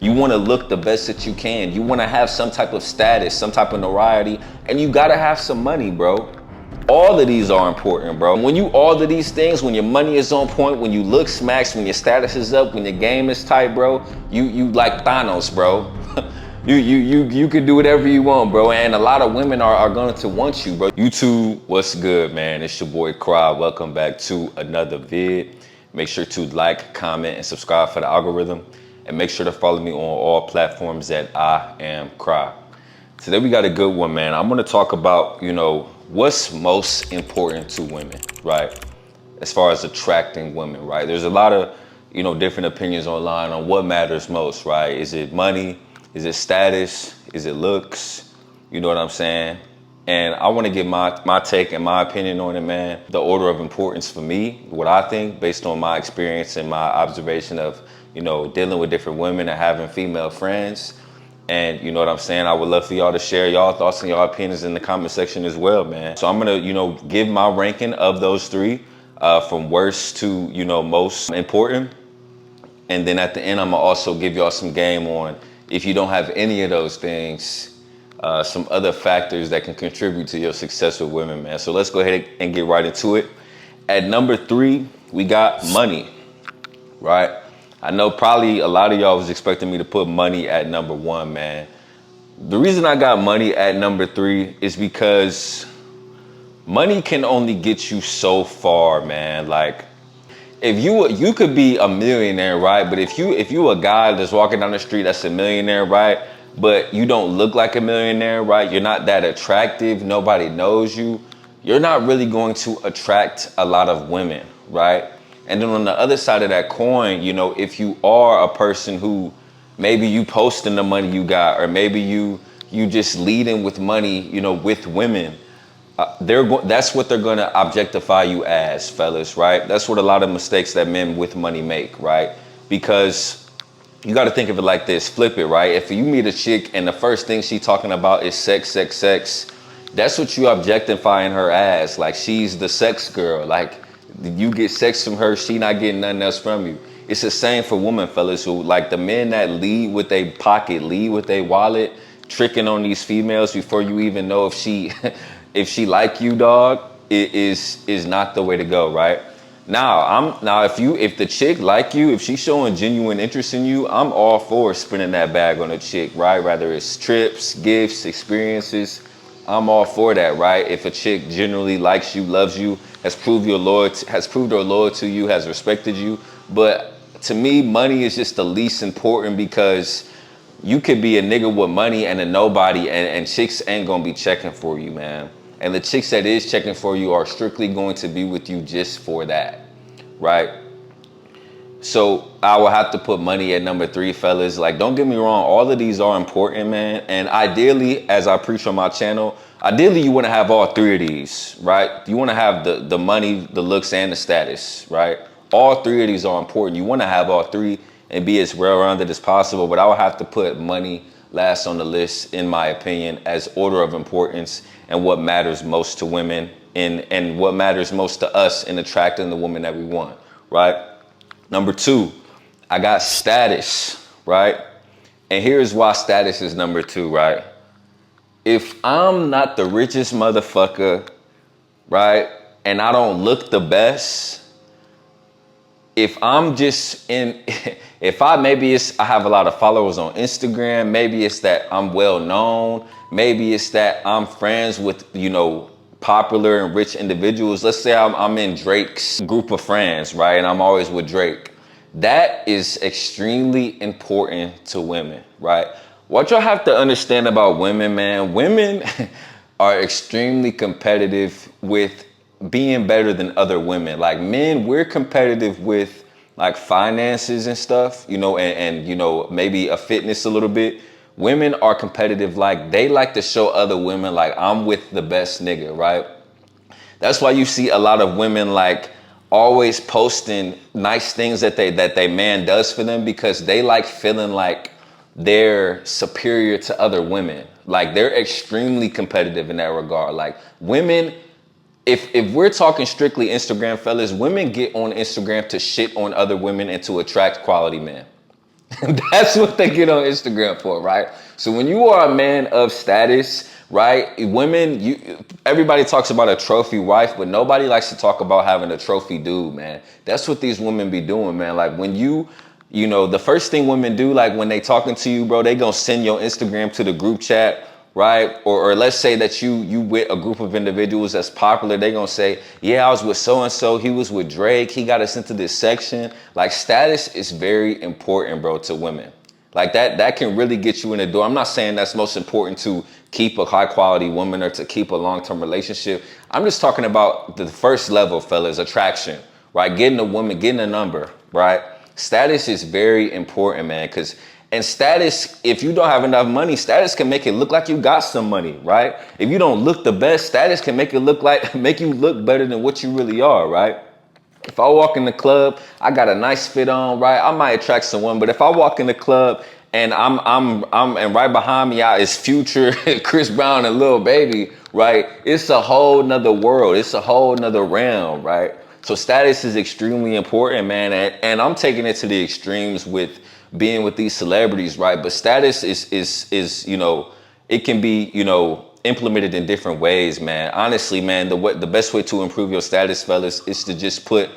You want to look the best that you can. You want to have some type of status, some type of notoriety, and you got to have some money, bro. All of these are important, bro. When you all of these things, when your money is on point, when you look smacks, when your status is up, when your game is tight, bro, you like Thanos, bro. You can do whatever you want, bro. And a lot of women are going to want you, bro. YouTube, what's good, man? It's your boy Cry. Welcome back to another vid. Make sure to like, comment, and subscribe for the algorithm. And make sure to follow me on all platforms at I Am Cry. Today we got a good one, man. I'm gonna talk about, what's most important to women, right? As far as attracting women, right? There's a lot of, different opinions online on what matters most, right? Is it money? Is it status? Is it looks? You know what I'm saying? And I want to give my take and my opinion on it, man. The order of importance for me, what I think based on my experience and my observation of, dealing with different women and having female friends. And you know what I'm saying? I would love for y'all to share y'all thoughts and y'all opinions in the comment section as well, man. So I'm gonna, give my ranking of those three from worst to, most important. And then at the end, I'm gonna also give y'all some game on if you don't have any of those things, some other factors that can contribute to your success with women, man. So let's go ahead and get right into it. At number 3, we got money, right? I know probably a lot of y'all was expecting me to put money at number 1, man. The reason I got money at number 3 is because money can only get you so far, man. Like, if you could be a millionaire, right? But if you a guy that's walking down the street that's a millionaire, right? But you don't look like a millionaire, right? You're not that attractive. Nobody knows you. You're not really going to attract a lot of women, right? And then on the other side of that coin, if you are a person who maybe you posting the money you got, or maybe you just leading with money, with women, that's what they're gonna objectify you as, fellas, right? That's what a lot of mistakes that men with money make, right? Because you got to think of it like this, flip it, right? If you meet a chick and the first thing she talking about is sex, sex, sex, that's what you objectifying her as. Like, she's the sex girl. Like, you get sex from her, she not getting nothing else from you. It's the same for women, fellas, who like the men that lead with their pocket, lead with their wallet, tricking on these females before you even know if she if she like you, dog, it is not the way to go, right? Now if the chick like you, if she's showing genuine interest in you, I'm all for spending that bag on a chick, right? Whether it's trips, gifts, experiences, I'm all for that, right? If a chick generally likes you, loves you, has proved her loyal to you, has respected you. But to me, money is just the least important, because you could be a nigga with money and a nobody, and chicks ain't gonna be checking for you, man. And the chicks that is checking for you are strictly going to be with you just for that, right? So I will have to put money at number 3, fellas. Like, don't get me wrong, all of these are important, man. And ideally, as I preach on my channel, ideally you want to have all 3 of these, right? You want to have the money, the looks, and the status, right? All 3 of these are important. You want to have all 3 and be as well-rounded as possible. But I would have to put money last on the list, in my opinion, as order of importance and what matters most to women, and what matters most to us in attracting the woman that we want, right? Number 2, I got status, right? And here's why status is number 2, right? If I'm not the richest motherfucker, right, and I don't look the best, if I'm just I have a lot of followers on Instagram, maybe it's that I'm well known, maybe it's that I'm friends with, popular and rich individuals. Let's say I'm in Drake's group of friends, right? And I'm always with Drake. That is extremely important to women, right? What y'all have to understand about women, man, women are extremely competitive with being better than other women. Like, men, we're competitive with like finances and stuff, and maybe a fitness a little bit. Women are competitive, like they like to show other women like, I'm with the best nigga, right? That's why you see a lot of women like always posting nice things that they man does for them, because they like feeling like they're superior to other women. Like, they're extremely competitive in that regard. Like, women, if we're talking strictly Instagram, fellas, women get on Instagram to shit on other women and to attract quality men. That's what they get on Instagram for, right? So when you are a man of status, right? Everybody talks about a trophy wife, but nobody likes to talk about having a trophy dude, man. That's what these women be doing, man. Like when the first thing women do, like when they talking to you, bro, they gonna send your Instagram to the group chat, right? Or let's say that you with a group of individuals that's popular, they gonna say, yeah, I was with so and so, he was with Drake, he got us into this section. Like status is very important, bro, to women. Like that can really get you in the door. I'm not saying that's most important to keep a high quality woman or to keep a long-term relationship. I'm just talking about the first level, fellas, attraction, right? Getting a woman, getting a number, right? Status is very important, man, and status, if you don't have enough money, status can make it look like you got some money, right? If you don't look the best, status can make you look better than what you really are, right? If I walk in the club, I got a nice fit on, right? I might attract someone, but if I walk in the club and I'm and right behind me out is Future, Chris Brown, and Lil Baby, right? It's a whole nother world. It's a whole nother realm, right? So status is extremely important, man. And I'm taking it to the extremes with being with these celebrities, right? But status is it can be, implemented in different ways, man. Honestly, man, the best way to improve your status, fellas, is to just put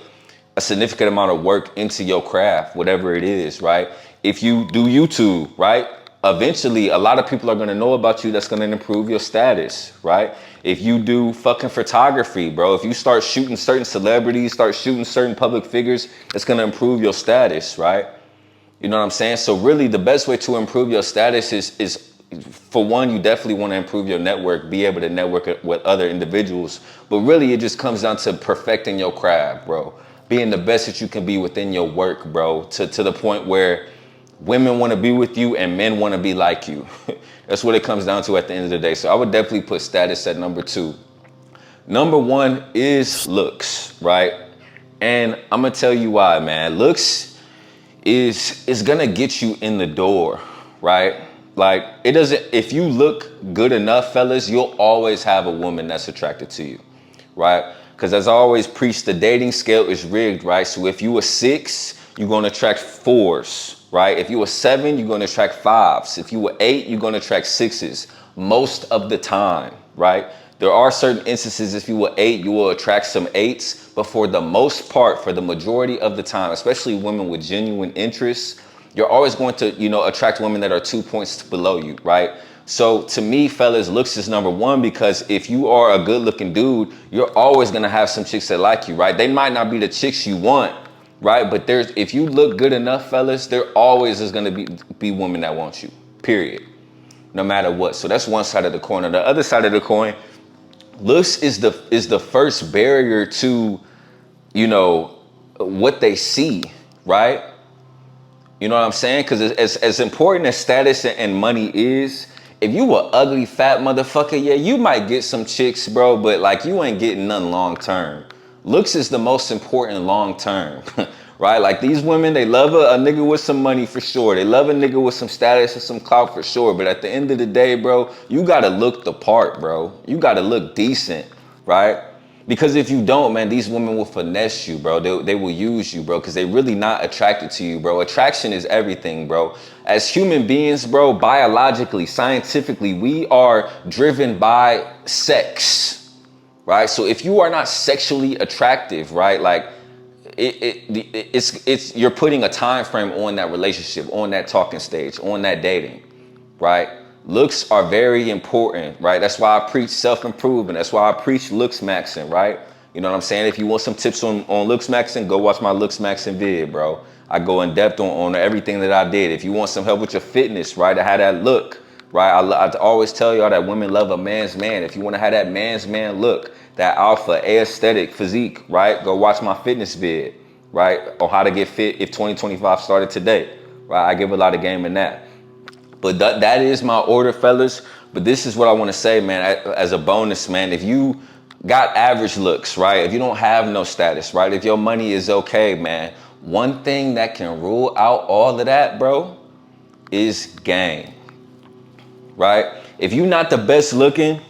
a significant amount of work into your craft, whatever it is, right? If you do YouTube, right? Eventually, a lot of people are gonna know about you. That's gonna improve your status, right? If you do fucking photography, bro, if you start shooting certain celebrities, start shooting certain public figures, it's gonna improve your status, right? You know what I'm saying? So really the best way to improve your status is for one, you definitely want to improve your network, be able to network with other individuals. But really it just comes down to perfecting your craft, bro. Being the best that you can be within your work, bro, to the point where women want to be with you and men want to be like you. That's what it comes down to at the end of the day. So I would definitely put status at number 2. Number 1 is looks, right? And I'm going to tell you why, man. Looks is gonna get you in the door, right? Like if you look good enough, fellas, you'll always have a woman that's attracted to you, right? Because as I always preach, the dating scale is rigged, right? So if you a 6, you're gonna attract 4s, right? If you a 7, you're gonna attract 5s. If you a 8, you're gonna attract 6s most of the time, right? There are certain instances, if you were 8, you will attract some 8s, but for the most part, for the majority of the time, especially women with genuine interests, you're always going to, attract women that are 2 points below you, right? So to me, fellas, looks is number 1, because if you are a good looking dude, you're always gonna have some chicks that like you, right? They might not be the chicks you want, right? But if you look good enough, fellas, there always is gonna be women that want you, period. No matter what. So that's one side of the coin. On the other side of the coin, looks is the first barrier to, what they see, right? You know what I'm saying? Because as important as status and money is, if you a ugly fat motherfucker, yeah, you might get some chicks, bro, but like you ain't getting none long term. Looks is the most important long term, right? Like these women, they love a nigga with some money for sure. They love a nigga with some status and some clout for sure. But at the end of the day, bro, you gotta look the part, bro. You gotta look decent, right? Because if you don't, man, these women will finesse you, bro. They will use you, bro, because they really not attracted to you, bro. Attraction is everything, bro. As human beings, bro, biologically, scientifically, we are driven by sex, right? So if you are not sexually attractive, right, like it's you're putting a time frame on that relationship, on that talking stage, on that dating, right? Looks are very important, right? That's why I preach self-improvement. That's why I preach looks maxing, right? You know what I'm saying? If you want some tips on looks maxing, go watch my looks maxing vid, bro. I go in depth on everything that I did. If you want some help with your fitness, right? I had that look, right? I always tell y'all that women love a man's man. If you want to have that man's man look, that alpha aesthetic physique, right? Go watch my fitness vid, right? On how to get fit if 2025 started today, right? I give a lot of game in that. But that is my order, fellas. But this is what I want to say, man, as a bonus, man. If you got average looks, right? If you don't have no status, right? If your money is okay, man. One thing that can rule out all of that, bro, is game, right? If you're not the best looking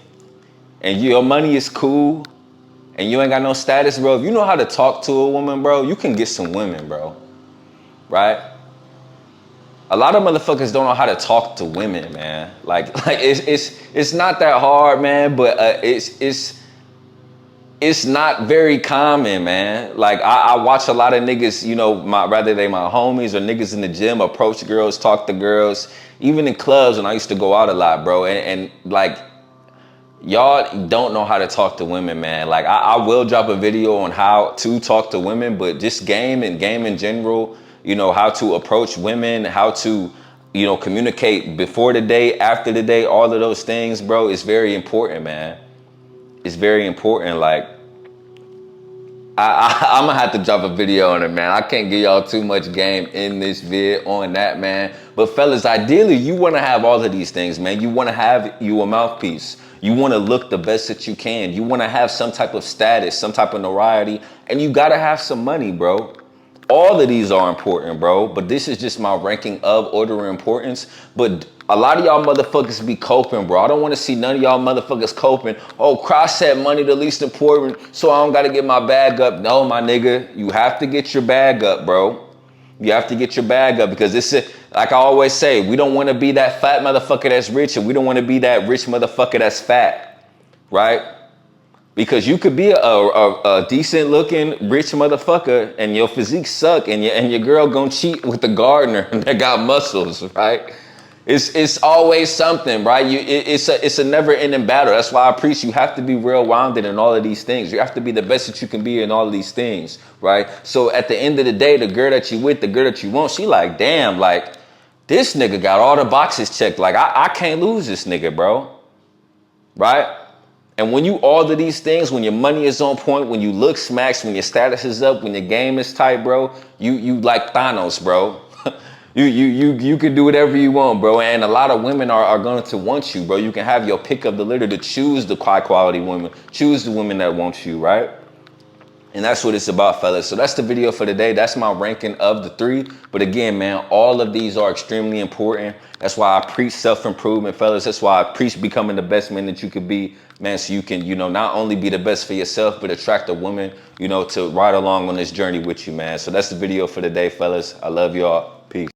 and your money is cool and you ain't got no status, bro, if you know how to talk to a woman, bro, you can get some women, bro, right? a lot of motherfuckers don't know how to talk to women, man. Like it's not that hard, man, but it's not very common, man. Like I watch a lot of niggas, you know, whether they my homies or niggas in the gym, approach girls, talk to girls, even in clubs when I used to go out a lot, bro. And like, y'all don't know how to talk to women, man. Like I will drop a video on how to talk to women, but just game in general, you know, how to approach women, how to, you know, communicate before the date, after the date, all of those things, bro, it's very important, man. It's very important. Like I'm gonna have to drop a video on it, man. I can't give y'all too much game in this vid on that, man. But fellas, ideally, you wanna have all of these things, man. You wanna have you a mouthpiece. You wanna look the best that you can. You wanna have some type of status, some type of notoriety, and you gotta have some money, bro. All of these are important, bro, but this is just my ranking of order of importance. But a lot of y'all motherfuckers be coping, bro. I don't want to see none of y'all motherfuckers coping. Oh, Cross said money the least important, so I don't got to get my bag up. No, my nigga, you have to get your bag up, bro. You have to get your bag up, because this is, like I always say, we don't want to be that fat motherfucker that's rich, and we don't want to be that rich motherfucker that's fat, right? Because you could be a decent looking rich motherfucker and your physique suck, and your girl gonna cheat with the gardener that got muscles, right? It's always something, right? It's a never ending battle. That's why I preach you have to be real rounded in all of these things. You have to be the best that you can be in all of these things, right? So at the end of the day, the girl that you with, the girl that you want, she like, damn, like this nigga got all the boxes checked. Like I can't lose this nigga, bro, right? And when you all of these things, when your money is on point, when you look smacked, when your status is up, when your game is tight, bro, you like Thanos, bro. you can do whatever you want, bro. And a lot of women are going to want you, bro. You can have your pick of the litter to choose the high quality women, choose the women that want you, right? And that's what it's about, fellas. So that's the video for today. That's my ranking of the 3. But again, man, all of these are extremely important. That's why I preach self-improvement, fellas. That's why I preach becoming the best man that you could be, man, so you can, you know, not only be the best for yourself, but attract a woman, you know, to ride along on this journey with you, man. So that's the video for today, fellas. I love y'all.